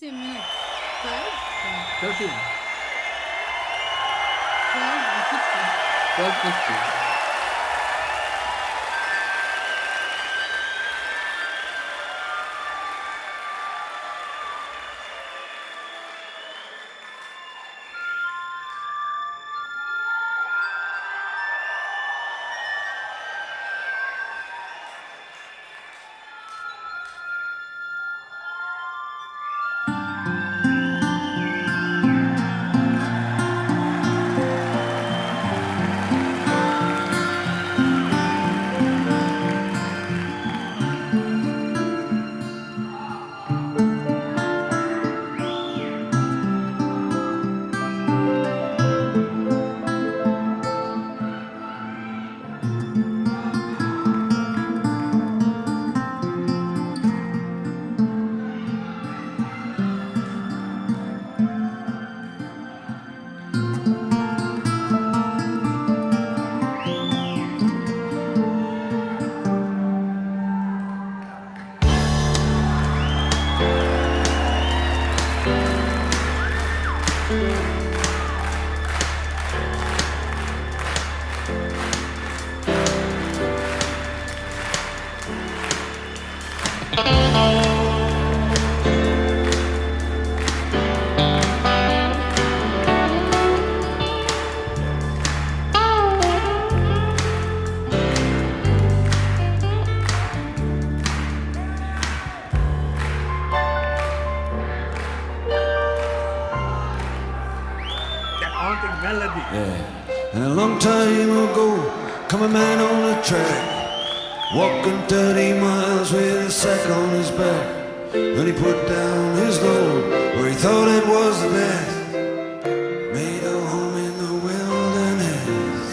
15 minutes. 12? 13. 12 and 15. 12:50. Yeah. And a long time ago, come a man on a track, walking 30 miles with a sack on his back. And he put down his load where he thought it was the best. Made a home in the wilderness.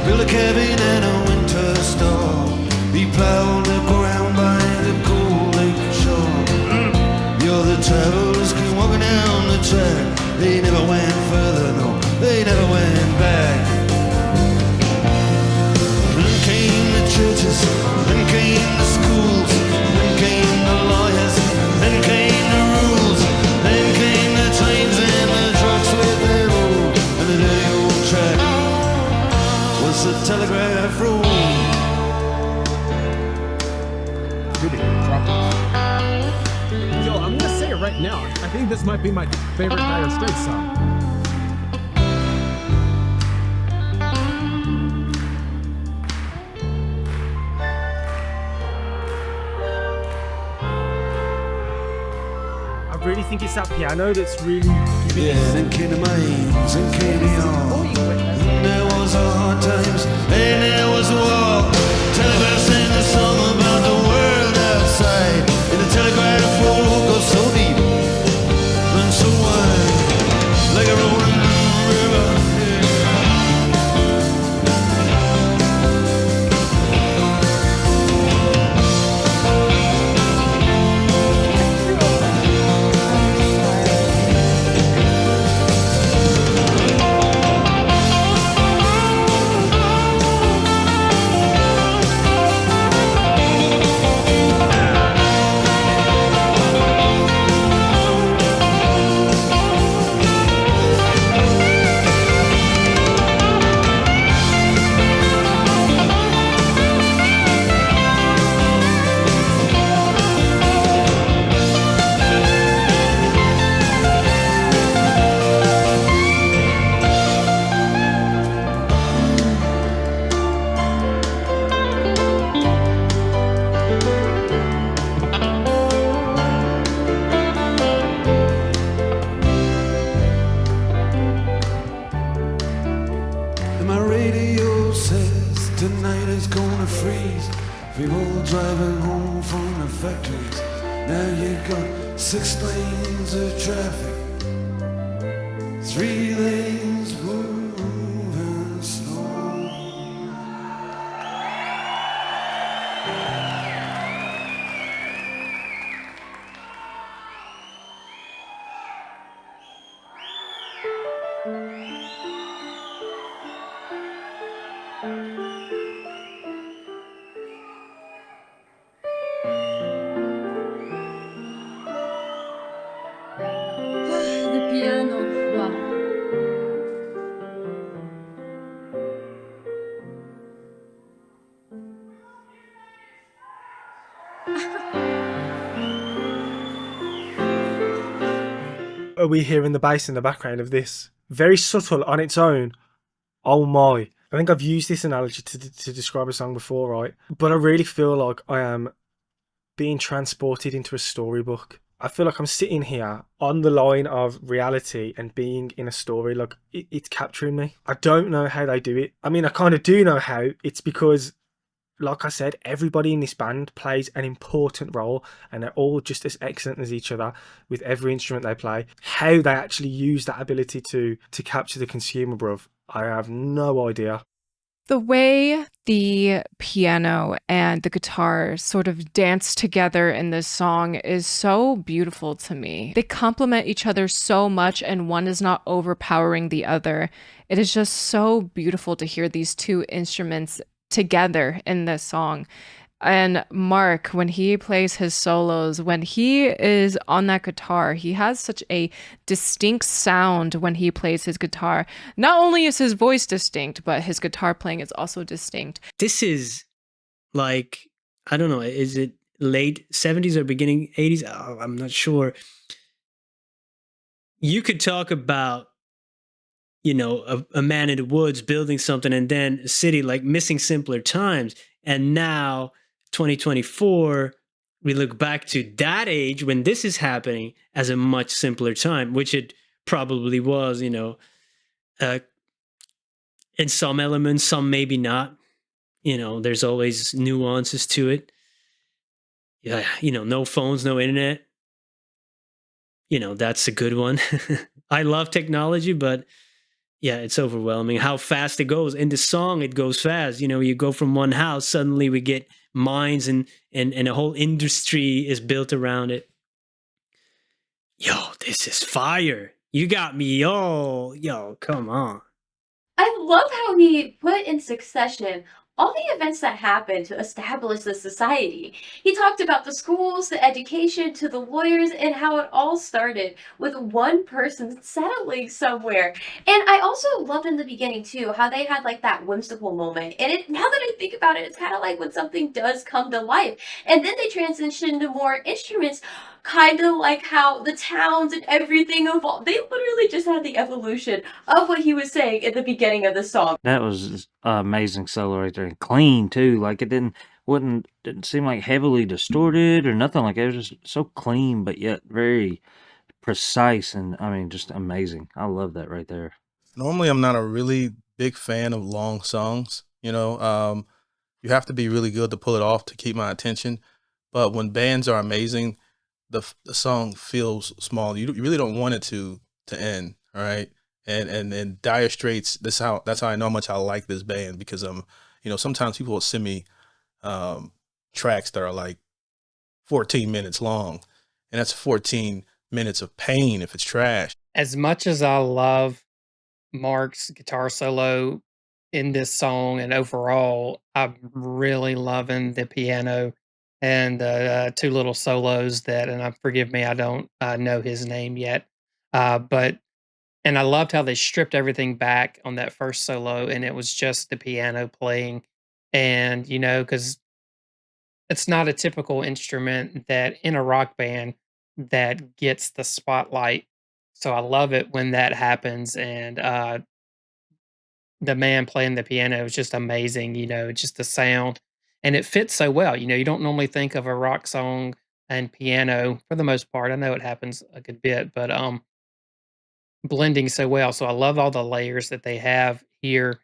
Built a cabin and a winter store. He plowed the ground by the cold lake shore. You're the travelers keep walking down the track. They never went further, no, they never went back. Then came the churches, then came the schools, then came the lawyers, then came the rules, then came the trains and the trucks with their old, and the dirty old track was the telegraph road. Yo, I'm gonna say it right now. I think this might be my favorite Dire Straits song. I really think it's that piano that's really giving Yeah, then came the mines and came the ore. And there was a hard times and there was a war. Telegraph sang a song about the world outside. And the telegraph road goes so deep and so wide, like a rolling river. My radio says tonight is gonna freeze. People driving home from the factories. Now you got 6 lanes of traffic, 3 lanes moving slow. are we hearing the bass in the background of this? Very subtle on its own. Oh my. I think I've used this analogy to describe a song before, right? But I really feel like I am being transported into a storybook. I feel like I'm sitting here on the line of reality and being in a story. Like, it's capturing me. I don't know how they do it. I mean, I kind of do know how. It's because, like I said, everybody in this band plays an important role and they're all just as excellent as each other with every instrument they play. How they actually use that ability to capture the consumer, bruv, I have no idea. The way the piano and the guitar sort of dance together in this song is so beautiful to me. They complement each other so much, and one is not overpowering the other. It is just so beautiful to hear these two instruments together in this song. And Mark, when he plays his solos, when he is on that guitar, he has such a distinct sound when he plays his guitar. Not only is his voice distinct, but his guitar playing is also distinct. This is like, I don't know, is it late 70s or beginning 80s? Oh, I'm not sure. You could talk about, you know, a man in the woods building something, and then a city like Missing Simpler Times. And now 2024, we look back to that age when this is happening as a much simpler time, which it probably was, you know, in some elements, some maybe not. You know, there's always nuances to it. Yeah, you know, no phones, no internet. You know, that's a good one. I love technology, but yeah, it's overwhelming how fast it goes. In the song, it goes fast. You know, you go from one house, suddenly we get mines and a whole industry is built around it. Yo, this is fire. You got me. Yo, come on. I love how he put in succession all the events that happened to establish the society. He talked about the schools, the education, to the lawyers, and how it all started with one person settling somewhere. And I also loved in the beginning too how they had like that whimsical moment. And it, now that I think about it, it's kind of like when something does come to life. And then they transition to more instruments, kind of like how the towns and everything evolved. They literally just had the evolution of what he was saying in the beginning of the song. That was an amazing solo right there, and clean too. Like it didn't seem like heavily distorted or nothing like that. It was just so clean, but yet very precise, and I mean, just amazing. I love that right there. Normally, I'm not a really big fan of long songs. You know, you have to be really good to pull it off to keep my attention. But when bands are amazing, the song feels small. You really don't want it to end, all right? And Dire Straits, that's how I know how much I like this band, because you know, sometimes people will send me tracks that are like 14 minutes long, and that's 14 minutes of pain if it's trash. As much as I love Mark's guitar solo in this song and overall, I'm really loving the piano and two little solos and forgive me, I don't know his name yet. And I loved how they stripped everything back on that first solo and it was just the piano playing. And, you know, because it's not a typical instrument that in a rock band that gets the spotlight. So I love it when that happens. And the man playing the piano is just amazing, you know, just the sound. And it fits so well. You know, you don't normally think of a rock song and piano for the most part. I know it happens a good bit, but blending so well. So I love all the layers that they have here.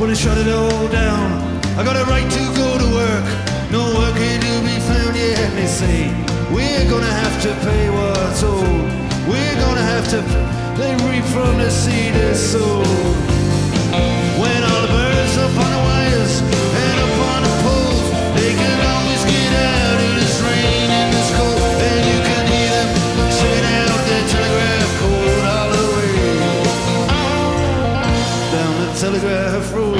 when they shut it all down. I got a right to go to work, no work here to be found yet. They say we're gonna have to pay what's owed. We're gonna have to. They reap from the seed they sowed. When all the birds up on the wires and up on the poles, they can always get out of this rain and this cold, and you can hear them singing out their telegraph code all the way down the Telegraph Road.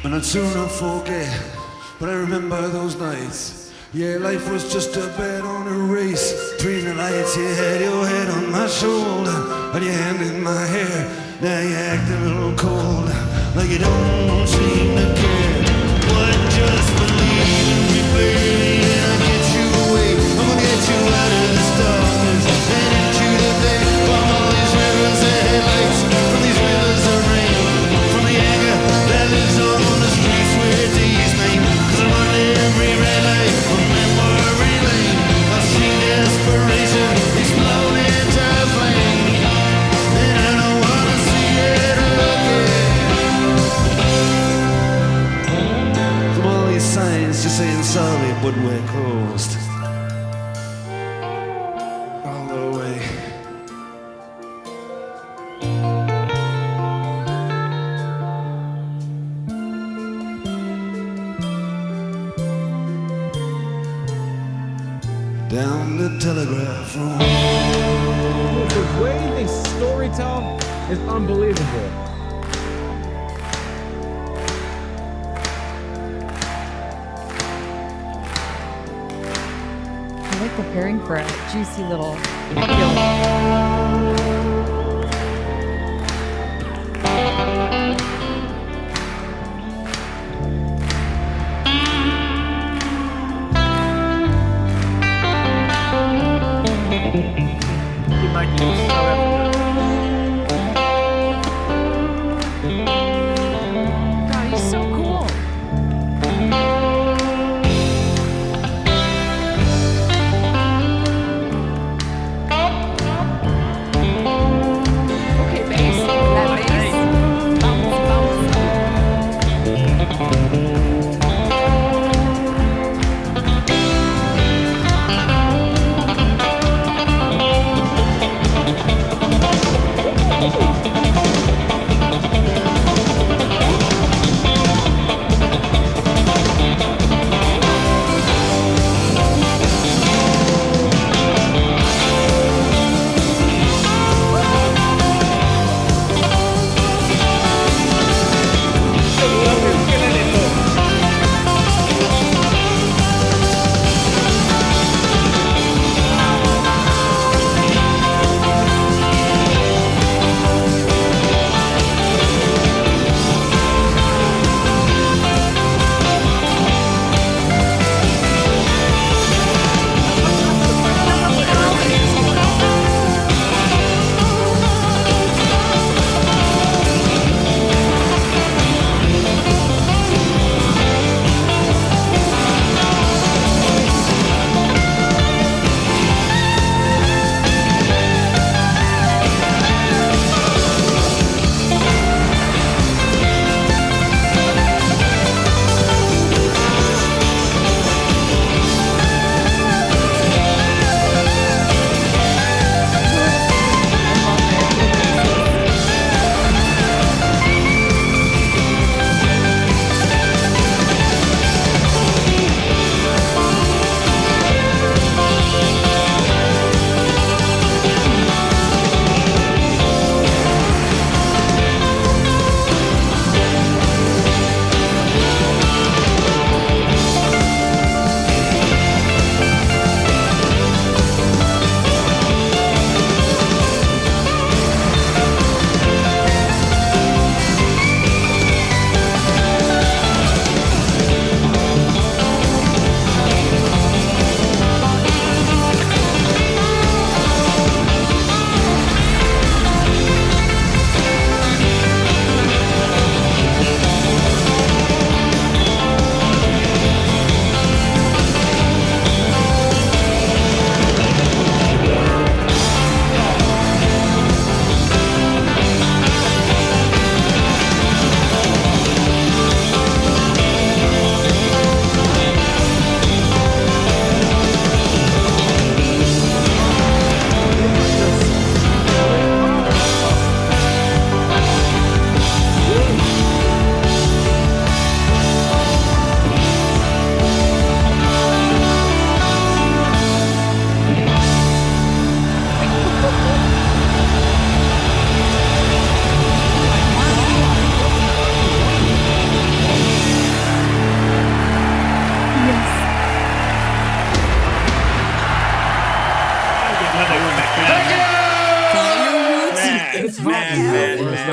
And I'd sooner forget, but I remember those nights. Yeah, life was just a bet on a race. Between the lights, you had your head on my shoulder and your hand in my hair. Now you act a little cold, like you don't seem to care. But just believe in me, baby, and I'll get you away. I'm gonna get you out of this darkness and into the day. From all these rivers and headlights, from these rivers of rain, from the anger that lives on the streets where days name. 'Cause I'm on every red light on memory lane. I see desperation explode into flame, and I don't wanna see it again. From all these signs just saying sorry, but we're closed all the way. Down the Telegraph Road. The way they storytell is unbelievable. I like preparing for a juicy little kill. He might be so effortless. God, he's so cool. Okay, bass. That bass. Bounce, bounce.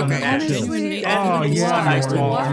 Okay, honestly, Oh, yeah, nice Lord. talk.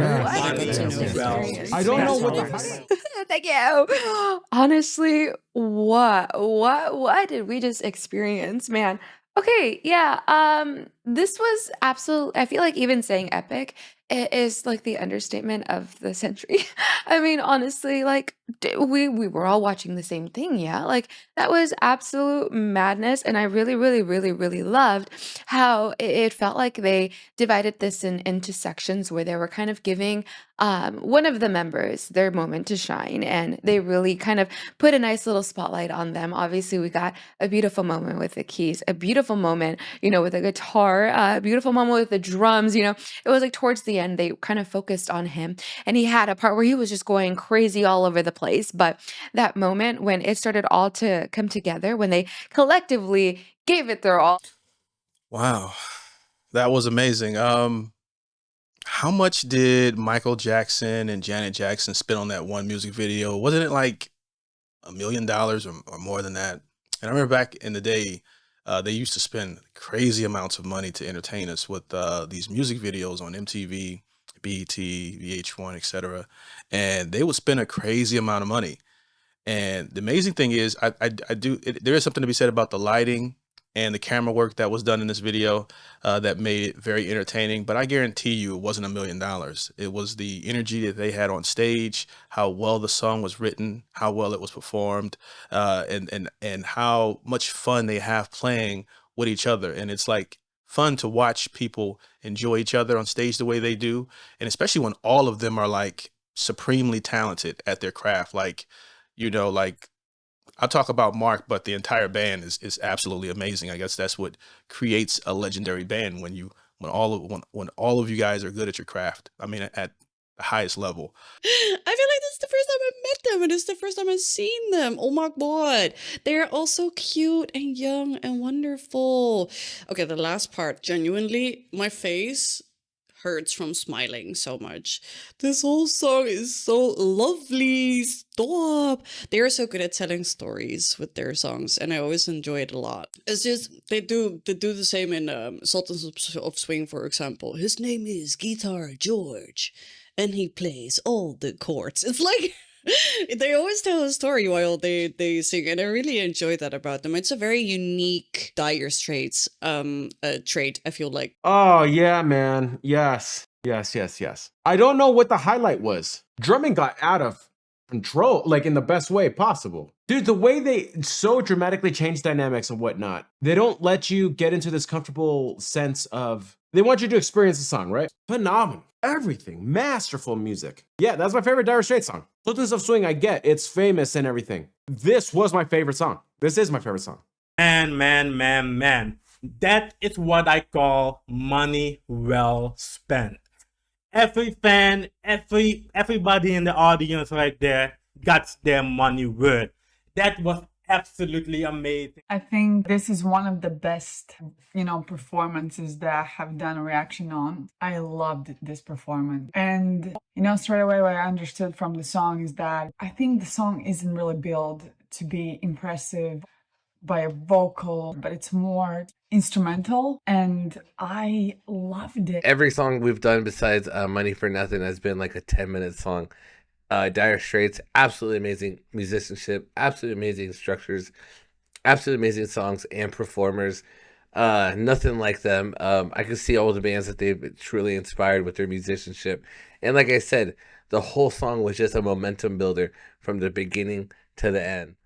Yes. I don't know what the highlight. Thank you. Honestly, what did we just experience, man? Okay, yeah. This was absolute. I feel like even saying epic is like the understatement of the century. I mean, honestly, like we were all watching the same thing, yeah. Like that was absolute madness, and I really, really, really, really loved how it felt like they divided this into sections where they were kind of giving one of the members their moment to shine, and they really kind of put a nice little spotlight on them. Obviously, we got a beautiful moment with the keys, a beautiful moment, with the guitar, a beautiful moment with the drums. It was like towards the end, they kind of focused on him, and he had a part where he was just going crazy all over the place. But that moment when it started all to come together, when they collectively gave it their all. Wow, that was amazing. How much did Michael Jackson and Janet Jackson spend on that one music video? Wasn't it like $1 million or more than that? And I remember back in the day, they used to spend crazy amounts of money to entertain us with these music videos on MTV, BET, VH1, etc. And they would spend a crazy amount of money. And the amazing thing is, there is something to be said about the lighting and the camera work that was done in this video that made it very entertaining. But I guarantee you it wasn't $1 million. It was the energy that they had on stage, how well the song was written, how well it was performed, and how much fun they have playing with each other. And it's like fun to watch people enjoy each other on stage the way they do. And especially when all of them are like supremely talented at their craft. Like, like I'll talk about Mark, but the entire band is absolutely amazing. I guess that's what creates a legendary band when all of you guys are good at your craft. I mean, at the highest level. I feel like this is the first time I met them, and it's the first time I've seen them. Oh my god, they're all so cute and young and wonderful. Okay, the last part, genuinely, my face hurts from smiling so much. This whole song is so lovely. Stop. They are so good at telling stories with their songs, and I always enjoy it a lot. It's just they do the same in Sultans of Swing, for example. His name is Guitar George, and he plays all the chords. It's like they always tell a story while they sing, and I really enjoy that about them. It's a very unique Dire Straits trait, I feel like. Oh, yeah, man. Yes. I don't know what the highlight was. Drumming got out of control, like in the best way possible. Dude, the way they so dramatically change dynamics and whatnot, they don't let you get into this comfortable sense of, they want you to experience the song, right? Phenomenal. Everything. Masterful music. Yeah, that's my favorite Dire Straits song. Sultans of Swing, I get. It's famous and everything. This was my favorite song. This is my favorite song. Man. That is what I call money well spent. Every fan, everybody in the audience right there got their money worth. That was absolutely amazing. I think this is one of the best, performances that I have done a reaction on. I loved this performance. And, straight away what I understood from the song is that I think the song isn't really built to be impressive by a vocal, but it's more instrumental, and I loved it. Every song we've done besides Money for Nothing has been like a 10-minute song. Dire Straits, absolutely amazing musicianship, absolutely amazing structures, absolutely amazing songs and performers. Nothing like them. I can see all the bands that they've truly inspired with their musicianship. And like I said, the whole song was just a momentum builder from the beginning to the end.